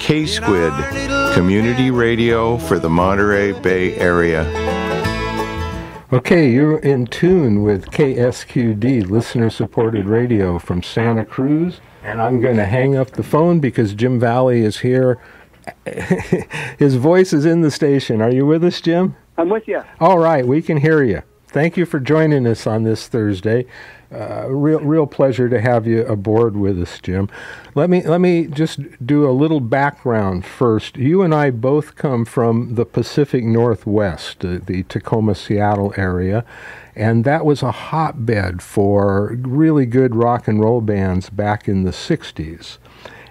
KSQD, community radio for the Monterey Bay Area. Okay, you're in tune with KSQD, listener-supported radio from Santa Cruz, and I'm going to hang up the phone because Jim Valley is here. His voice is in the station. Are you with us, Jim? I'm with you. All right, we can hear you. Thank you for joining us on this Thursday. Real pleasure to have you aboard with us, Jim. Let me just do a little background first. You and I both come from the Pacific Northwest, the Tacoma, Seattle area, and that was a hotbed for really good rock and roll bands back in the 60s.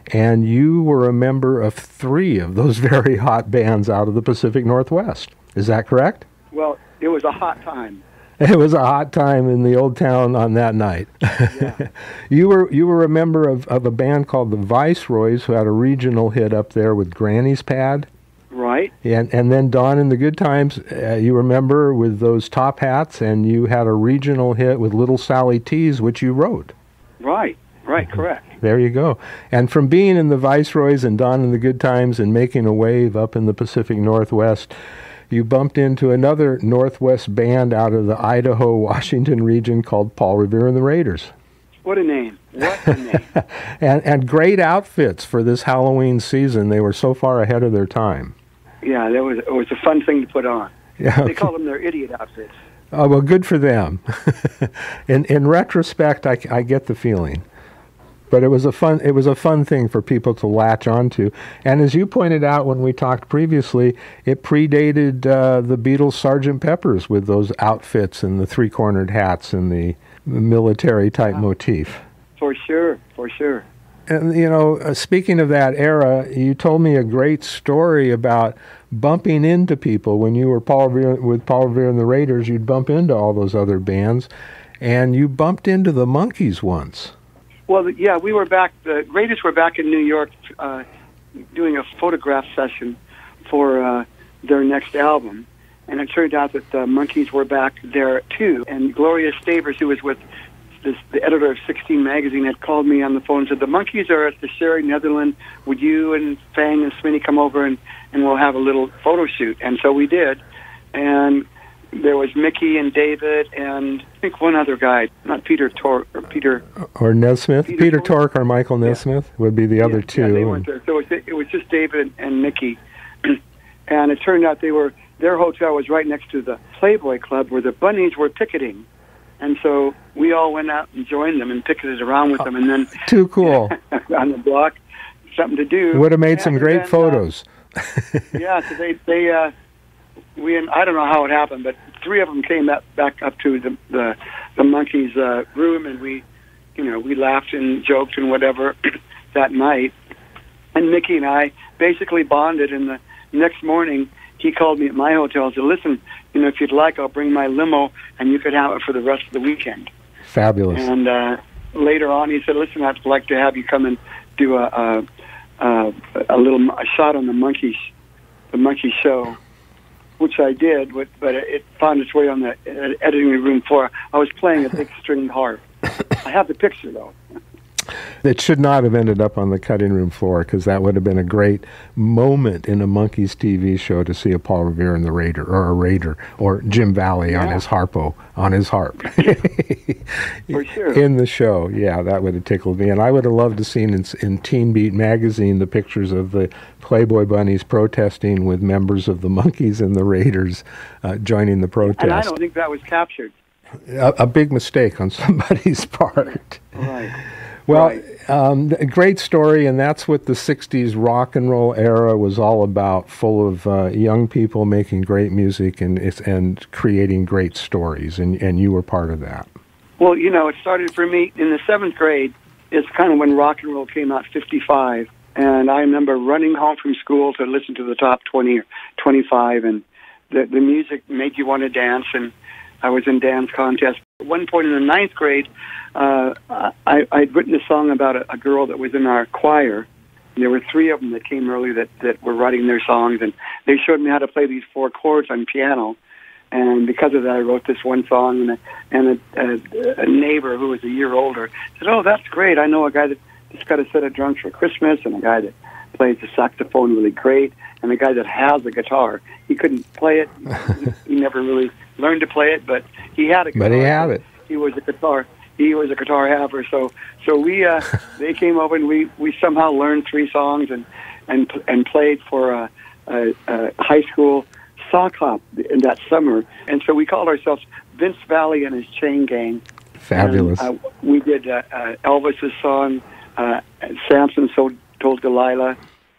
And you were a member of 3 of those very hot bands out of the Pacific Northwest. Is that correct? Well, it was a hot time. It was a hot time in the old town on that night. Yeah. You were a member of a band called the Viceroys, who had a regional hit up there with Granny's Pad. Right. And then Dawn in the Good Times, you remember, with those top hats, and you had a regional hit with Little Sally Tees, which you wrote. Right, correct. There you go. And from being in the Viceroys and Dawn in the Good Times and making a wave up in the Pacific Northwest, you bumped into another Northwest band out of the Idaho-Washington region called Paul Revere and the Raiders. What a name. What a name. and great outfits for this Halloween season. They were so far ahead of their time. Yeah, it was a fun thing to put on. Yeah. They call them their idiot outfits. Oh, well, good for them. In retrospect, I get the feeling. But it was a fun thing for people to latch onto. And as you pointed out when we talked previously, it predated the Beatles' Sgt. Pepper's with those outfits and the 3-cornered hats and the military-type motif. For sure. And, speaking of that era, you told me a great story about bumping into people. When you were with Paul Revere and the Raiders, you'd bump into all those other bands, and you bumped into the Monkees once. Well, yeah, we were back. The Raiders were back in New York doing a photograph session for their next album, and it turned out that the Monkees were back there too. And Gloria Stavers, who was with the editor of 16 magazine, had called me on the phone and said, "The Monkees are at the Sherry Netherland. Would you and Fang and Smitty come over and we'll have a little photo shoot?" And so we did, and there was Mickey and David and I think one other guy, not Peter Tork or Peter... Or Nesmith. Peter Tork or Michael Nesmith would be the other two. Yeah, they weren't there. So it was just David and Mickey. And it turned out their hotel was right next to the Playboy Club where the Bunnies were picketing. And so we all went out and joined them and picketed around with them. And then too cool. On the block, something to do. Would have made some great photos. Yeah, so I don't know how it happened, but 3 of them came back up to the Monkees' room, and we laughed and joked and whatever that night. And Mickey and I basically bonded. And the next morning, he called me at my hotel and said, "Listen, if you'd like, I'll bring my limo, and you could have it for the rest of the weekend." Fabulous. And later on, he said, "Listen, I'd like to have you come and do a shot on the Monkey show." Which I did, but it found its way on the editing room floor. I was playing a big stringed harp. I have the picture, though. It should not have ended up on the cutting room floor, because that would have been a great moment in a Monkees TV show to see a Paul Revere and the Raider, or Jim Valley on his harp. For sure. In the show, yeah, that would have tickled me. And I would have loved to seen in Teen Beat magazine the pictures of the Playboy Bunnies protesting with members of the Monkees and the Raiders joining the protest. And I don't think that was captured. A big mistake on somebody's part. Right. Well, a great story, and that's what the 60s rock and roll era was all about, full of young people making great music and creating great stories, and you were part of that. Well, it started for me in the 7th grade. It's kind of when rock and roll came out, 55, and I remember running home from school to listen to the top 20 or 25, and the music made you want to dance, and I was in dance contests. At one point in the 9th grade, I'd written a song about a girl that was in our choir. And there were 3 of them that came early that were writing their songs, and they showed me how to play these 4 chords on piano. And because of that, I wrote this one song, and a neighbor who was a year older said, "Oh, that's great. I know a guy that just got a set of drums for Christmas, and a guy that plays the saxophone really great, and the guy that has a guitar, he couldn't play it. He never really learned to play it, but he had a guitar. But he had it. He was a guitar haver. So we they came over and we somehow learned 3 songs and played for a high school sock hop in that summer. And so we called ourselves Vince Valley and his Chain Gang. Fabulous. And, we did Elvis's song, Samson Told Delilah,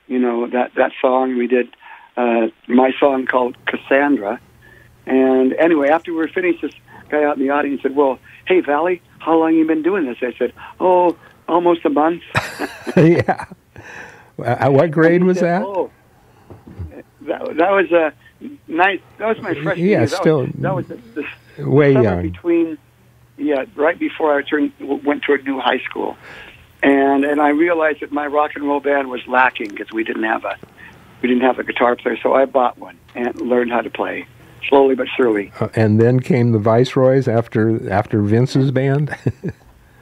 that song. We did my song called Cassandra. And anyway, after we were finished, this guy out in the audience said, well, hey, Valley, how long you been doing this? I said, oh, almost a month. Yeah. What grade was that? Oh, that was nice. That was my freshman year. Yeah, still that was the way summer young. Right before I went to a new high school. And I realized that my rock and roll band was lacking because we didn't have a guitar player. So I bought one and learned how to play slowly but surely. And then came the Viceroys after Vince's band.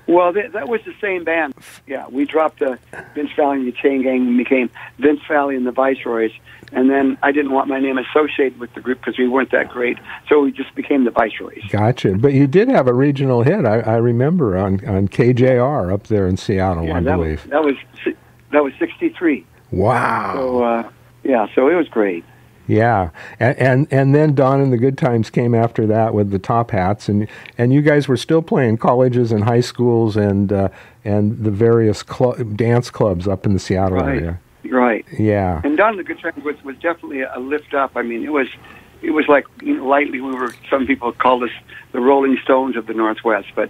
Well, that was the same band. Yeah, we dropped Vince Valley and the Chain Gang and became Vince Valley and the Viceroys. And then I didn't want my name associated with the group because we weren't that great, so we just became the Viceroys. Gotcha. But you did have a regional hit, I remember, on KJR up there in Seattle, I believe. That was 63. Wow. So, so it was great. Yeah, and then Don and the Good Times came after that with the Top Hats, and you guys were still playing colleges and high schools and the various dance clubs up in the Seattle area. Right. Yeah. And Don and the Good Times was definitely a lift up. I mean, it was like lightly some people called us the Rolling Stones of the Northwest, but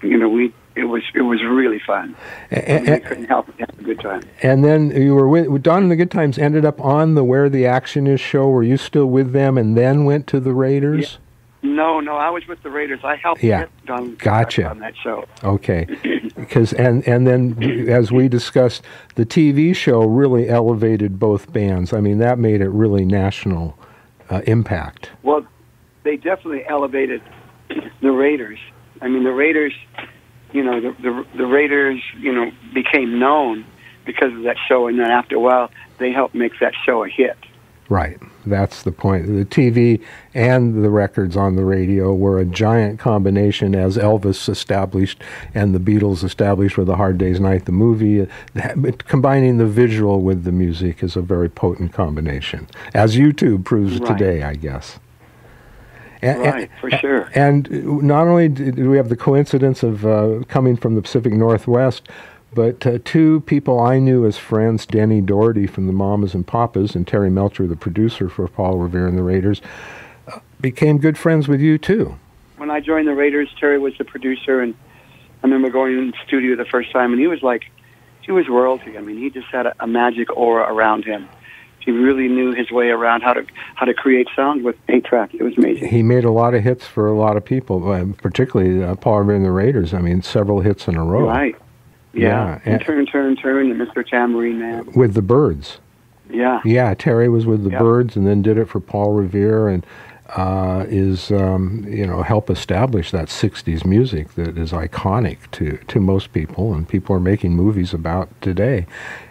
it was really fun. And we couldn't help but have a good time. And then you were with Don and the Good Times. Ended up on the Where the Action Is show. Were you still with them, and then went to the Raiders? Yeah. No, I was with the Raiders. I helped get Don gotcha. on that show. Okay, because and then as we discussed, the TV show really elevated both bands. I mean, that made it really national impact. Well, they definitely elevated the Raiders. I mean, the Raiders. The Raiders, became known because of that show, and then after a while, they helped make that show a hit. Right. That's the point. The TV and the records on the radio were a giant combination, as Elvis established and the Beatles established with A Hard Day's Night, the movie. Combining the visual with the music is a very potent combination, as YouTube proves today, I guess. Right, for sure. And not only do we have the coincidence of coming from the Pacific Northwest, but 2 people I knew as friends, Denny Doherty from the Mamas and Papas and Terry Melcher, the producer for Paul Revere and the Raiders, became good friends with you too. When I joined the Raiders, Terry was the producer, and I remember going in the studio the first time, and he was royalty. I mean, he just had a magic aura around him. He really knew his way around how to create sound with 8 tracks. It was amazing. He made a lot of hits for a lot of people, particularly Paul Revere and the Raiders. I mean, several hits in a row. Right. Yeah. And Turn, and Mr. Tambourine Man. With the Byrds. Yeah. Yeah, Terry was with the Byrds and then did it for Paul Revere and help establish that 60s music that is iconic to most people and people are making movies about today.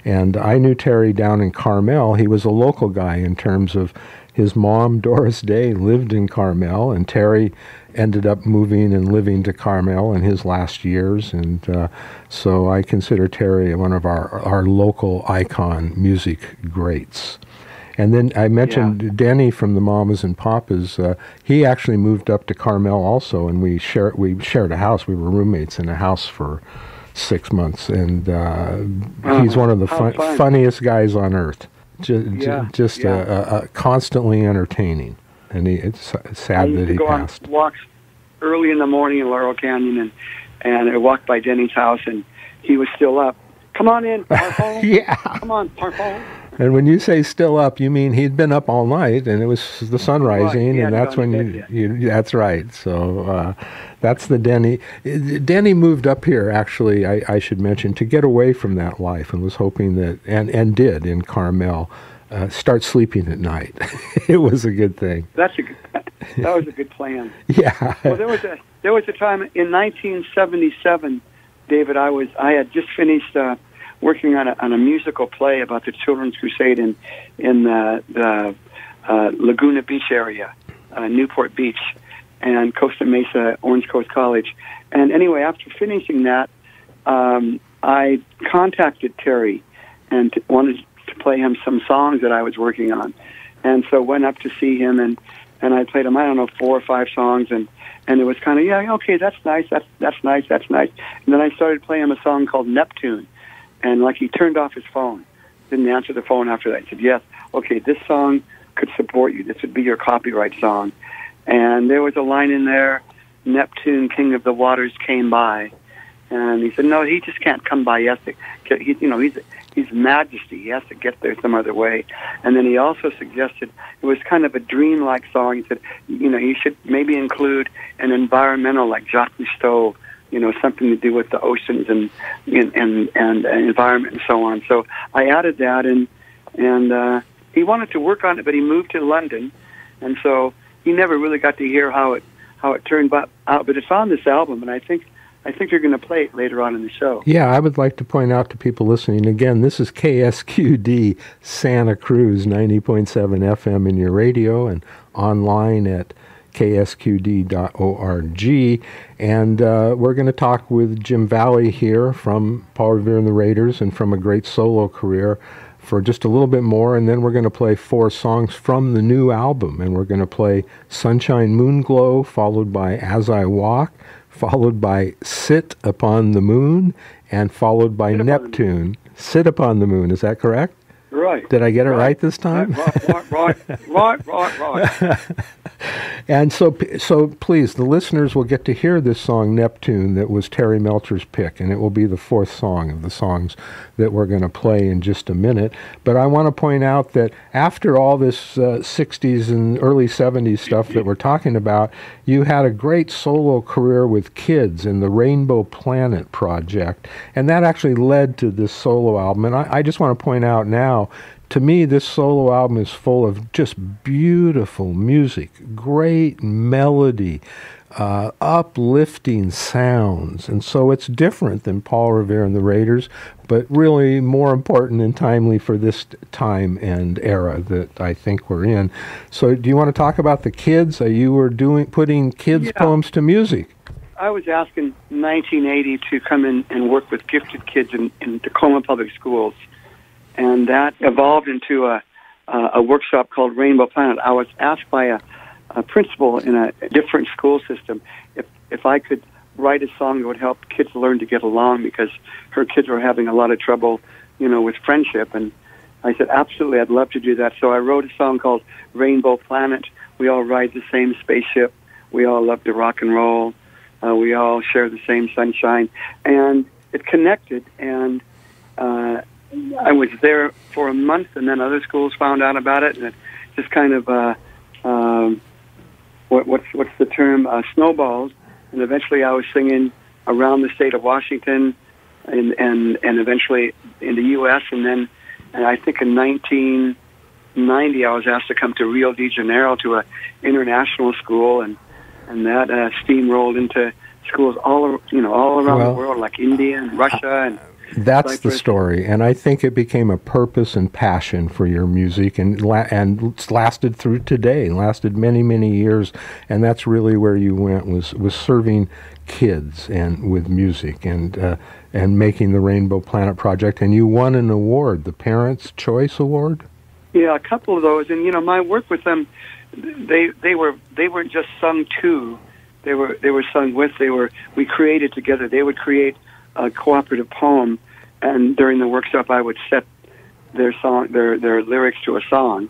And I knew Terry down in Carmel. He was a local guy in terms of his mom, Doris Day, lived in Carmel, and Terry ended up moving and living to Carmel in his last years. And so I consider Terry one of our local icon music greats. And then I mentioned Denny from the Mamas and Papas. He actually moved up to Carmel also, and we shared a house. We were roommates in a house for 6 months, and he's one of the funniest guys on earth. Just constantly entertaining. And it's sad that he passed. On walks early in the morning in Laurel Canyon, and I walked by Denny's house, and he was still up. Come on in, Parfum. Come on, Parfum. And when you say still up, you mean he'd been up all night, and it was the sun rising, and that's when you that's right. So that's the Denny. Denny moved up here, actually, I should mention, to get away from that life, and was hoping that, and did in Carmel, start sleeping at night. It was a good thing. That was a good plan. Yeah. Well, there was a time in 1977, David. I had just finished working on a musical play about the Children's Crusade in the Laguna Beach area, Newport Beach, and Costa Mesa, Orange Coast College. And anyway, after finishing that, I contacted Terry and wanted to play him some songs that I was working on. And so went up to see him, and I played him, 4 or 5 songs, and it was kind of, yeah, okay, that's nice, that's nice. And then I started playing him a song called Neptune, and like he turned off his phone, didn't answer the phone after that. He said, yes, okay, this song could support you. This would be your copyright song. And there was a line in there, Neptune, king of the waters, came by. And he said, no, he just can't come by. He has to, he's majesty. He has to get there some other way. And then he also suggested it was kind of a dreamlike song. He said, you should maybe include an environmental like Jacques Cousteau, something to do with the oceans and environment and so on. So I added that, and he wanted to work on it, but he moved to London, and so he never really got to hear how it turned out. But it's on this album, and I think you're going to play it later on in the show. Yeah, I would like to point out to people listening, again, this is KSQD Santa Cruz, 90.7 FM in your radio and online at ksqd.org. And we're going to talk with Jim Valley here from Paul Revere and the Raiders and from a great solo career for just a little bit more, and then we're going to play 4 songs from the new album, and we're going to play Sunshine Moonglow, followed by As I Walk, followed by Sit Upon the Moon, and followed by Neptune. Sit Upon the Moon, is that correct? Right. Did I get it right this time? Right. And so please, the listeners will get to hear this song, Neptune, that was Terry Melcher's pick, and it will be the 4th song of the songs that we're going to play in just a minute. But I want to point out that after all this 60s and early 70s stuff that we're talking about, you had a great solo career with kids in the Rainbow Planet project, and that actually led to this solo album. And I just want to point out now, to me, this solo album is full of just beautiful music, great melody, uplifting sounds. And so it's different than Paul Revere and the Raiders, but really more important and timely for this time and era that I think we're in. So do you want to talk about the kids? You were putting kids' poems to music. I was asked in 1980 to come in and work with gifted kids in Tacoma Public Schools. And that evolved into a workshop called Rainbow Planet. I was asked by a principal in a different school system if I could write a song that would help kids learn to get along, because her kids were having a lot of trouble, with friendship. And I said, absolutely, I'd love to do that. So I wrote a song called Rainbow Planet. We all ride the same spaceship. We all love to rock and roll. We all share the same sunshine. And it connected, and I was there for a month, and then other schools found out about it, and it just kind of what's the term, snowballs. And eventually, I was singing around the state of Washington, and eventually in the U.S. And I think in 1990, I was asked to come to Rio de Janeiro to an international school, and that steamrolled into schools all around the world, like India and Russia and. That's Cyprus. The story, and I think it became a purpose and passion for your music, and it's lasted through today, lasted many, many years, and that's really where you went, was serving kids and with music and making the Rainbow Planet Project, and you won an award, the Parents' Choice Award. Yeah, a couple of those, and my work with them, they weren't just sung to, they were sung with. We created together. They would create a cooperative poem, and during the workshop I would set their lyrics to a song,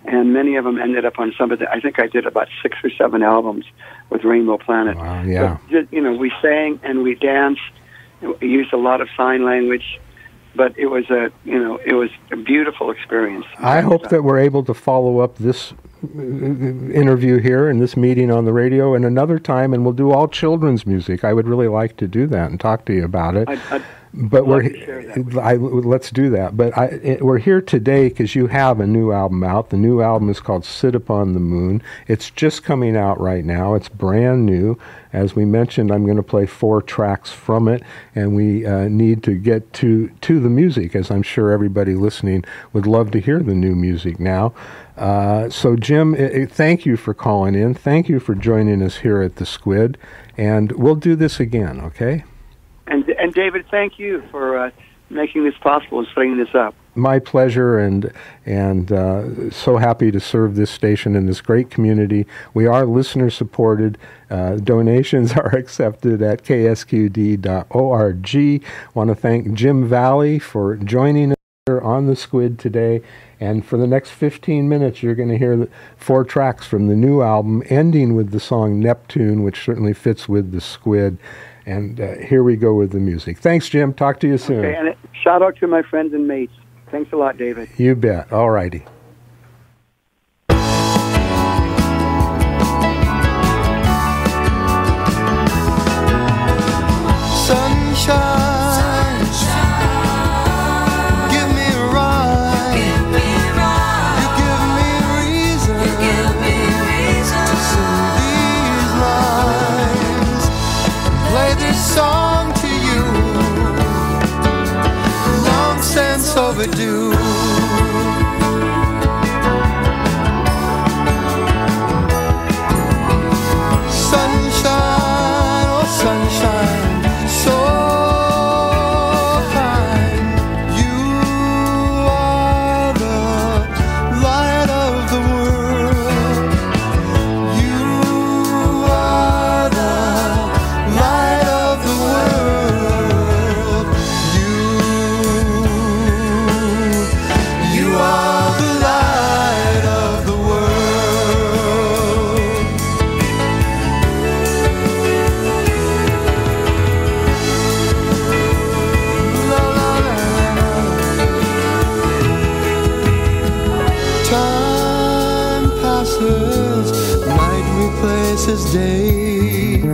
and many of them ended up on some of the, I think I did about 6 or 7 albums with Rainbow Planet. Wow, yeah. But, we sang and we danced, we used a lot of sign language, but it was a beautiful experience. I hope that we're able to follow up this interview here and this meeting on the radio and another time, and we'll do all children's music. I would really like to do that and talk to you about it. But that. let's do that. But we're here today because you have a new album out. The new album is called Sit Upon the Moon. It's just coming out right now. It's brand new. As we mentioned, I'm going to play 4 tracks from it, and we need to get to the music, as I'm sure everybody listening would love to hear the new music now. So, Jim, thank you for calling in. Thank you for joining us here at the Squid, and we'll do this again, okay? And David, thank you for making this possible and setting this up. My pleasure, and so happy to serve this station and this great community. We are listener supported. Donations are accepted at ksqd.org. Want to thank Jim Valley for joining us here on the Squid today. And for the next 15 minutes, you're going to hear 4 tracks from the new album, ending with the song Neptune, which certainly fits with the Squid. And here we go with the music. Thanks, Jim. Talk to you soon. Okay, and shout out to my friends and mates. Thanks a lot, David. You bet. All righty. Sunshine, give me a ride. You give me reason to sing these lines, play this song to you, long since overdue. Sunshine, oh sunshine, so kind. You are the light of the world. You are the light of the world. You are the light of the world. La, la, la, la. Time passes, night replaces day. You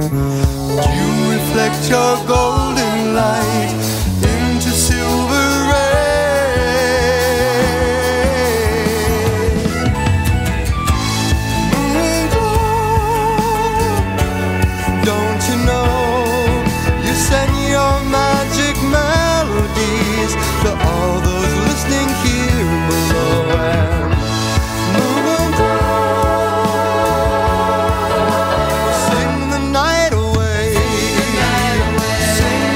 reflect your golden light into silver rays. Moon glow, don't you know? You send your magic melodies to all those listening here below. And moon glow, sing the night away. Sing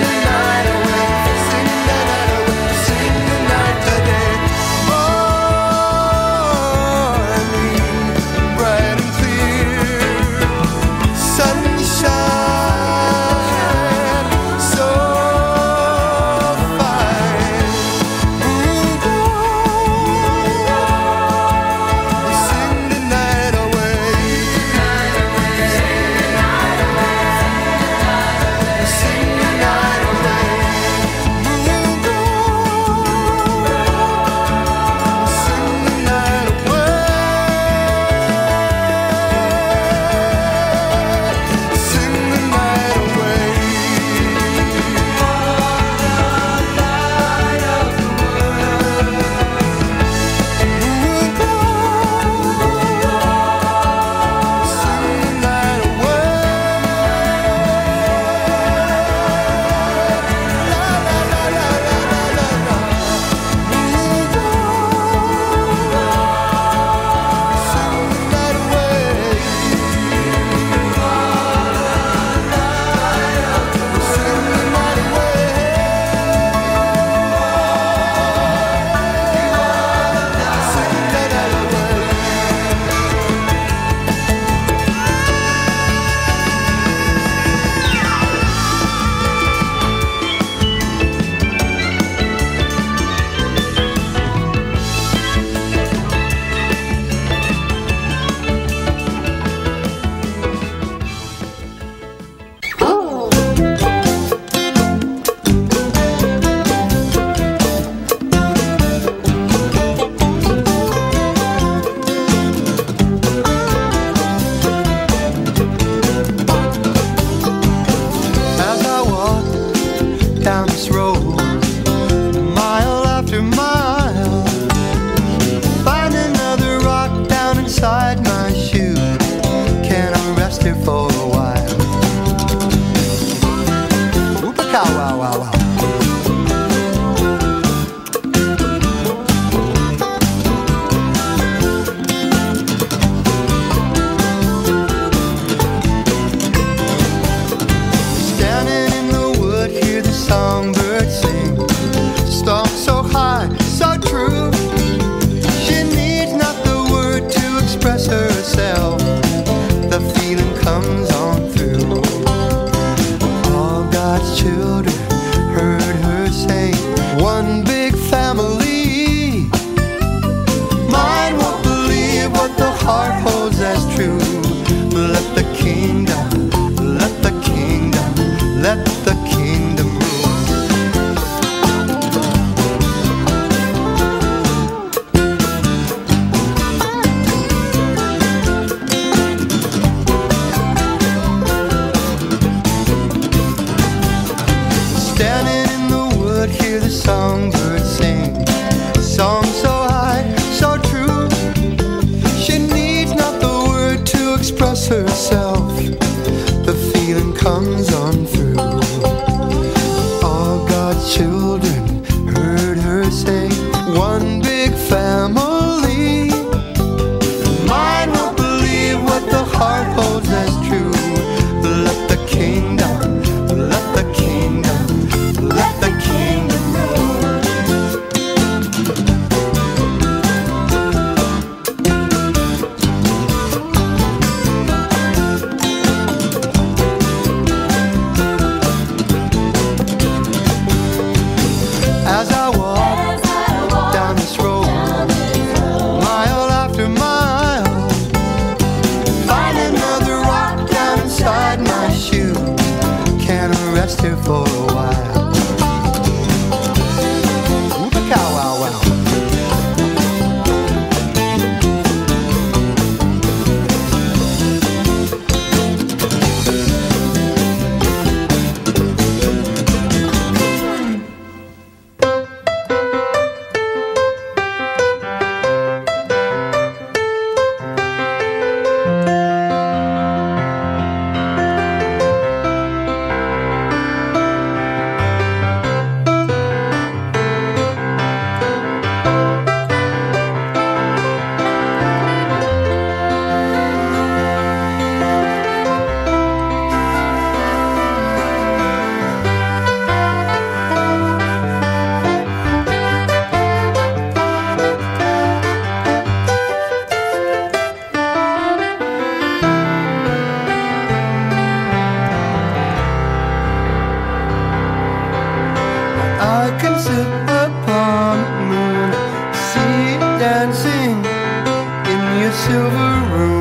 comes on through. All God's children heard her say, one big family. Mine won't believe what the heart holds as true. Let the kingdom, let the kingdom, let the kingdom roll. As I walk down this road, mile after mile, find another rock down inside my shoe. Can't rest here for a while. Ooh-ka-cow, wow, wow. I can sit upon the moon, see it dancing in your silver room.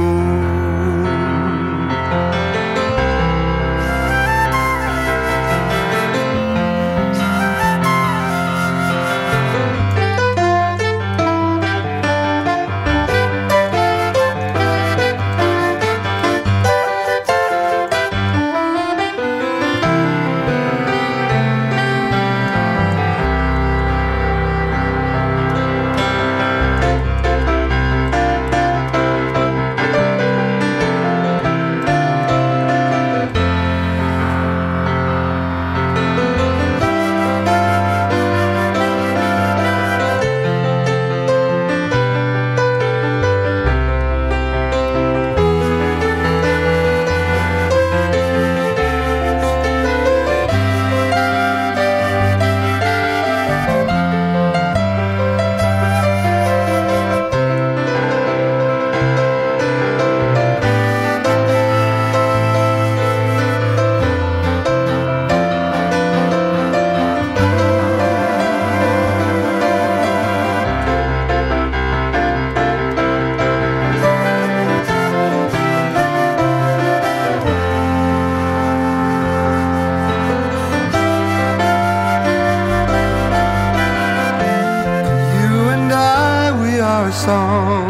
Our song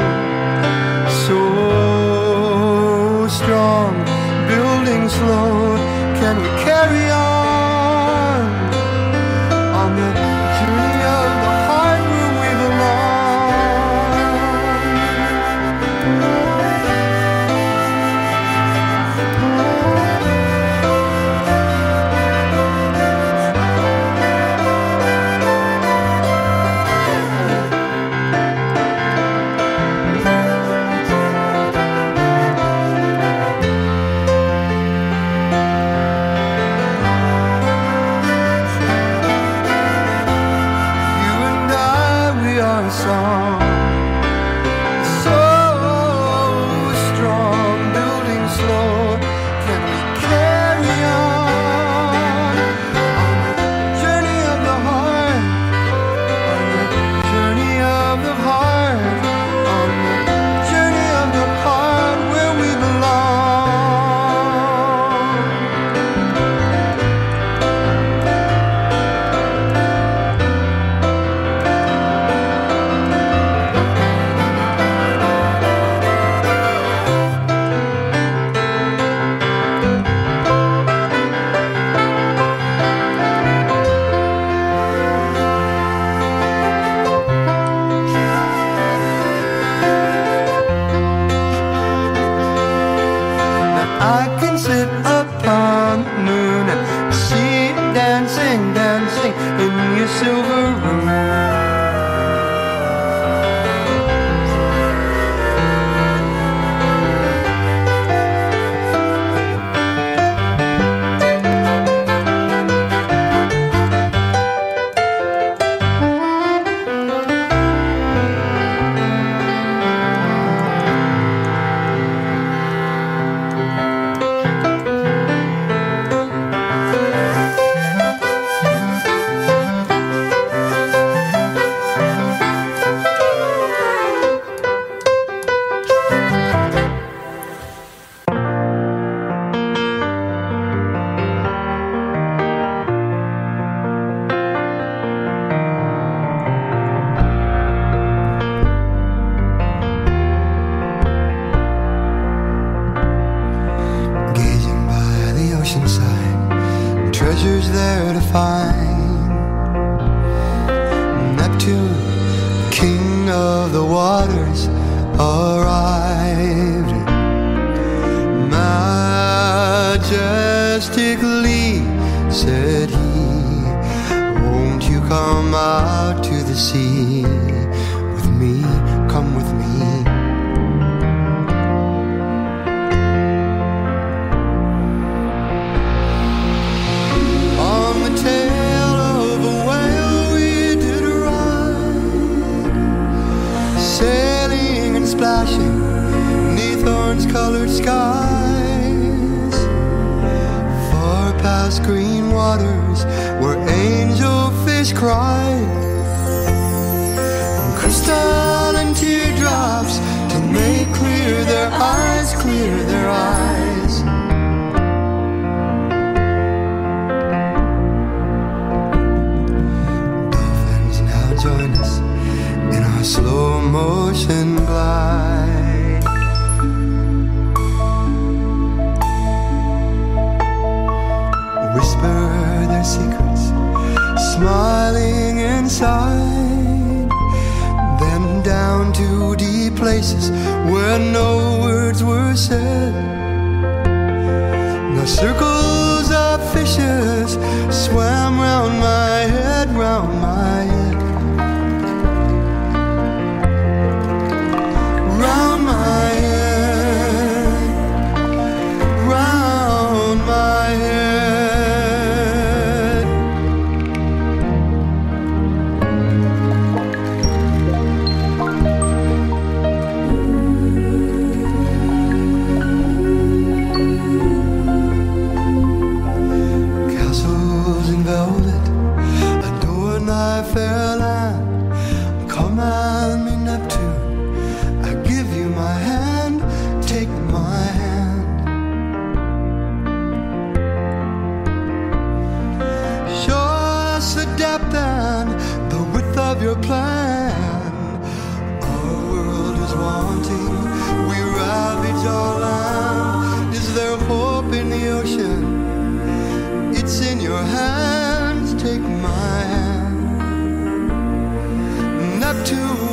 so strong, building slow. Can we carry on the journey of the heart where we belong? Song so strong, building slow. Can we carry on the journey of the heart, on the journey of the heart, on the journey of the heart where we belong? where to find Neptune, king of the waters, arrived. Majestically said he, won't you come out to the sea with me, come with me. On the tail of a whale we did ride, sailing and splashing neath orange-colored skies, far past green waters where angel fish cried, and crystal and teardrops to make clear their eyes, clear their eyes. Dolphins now join us in our slow motion glide. Whisper their secrets, smiling inside, then down to deep places where no words were said. Now circles of fishes swam round my head, round my head, round my head, round my head. Castles in velvet adorn thy fair land. Command me, Neptune, I give you my hand, take my hand. Show us the depth and the width of your plan. Our world is wanting, we ravage our land. Is there hope in the ocean? It's in your hands, take my hand. Neptune,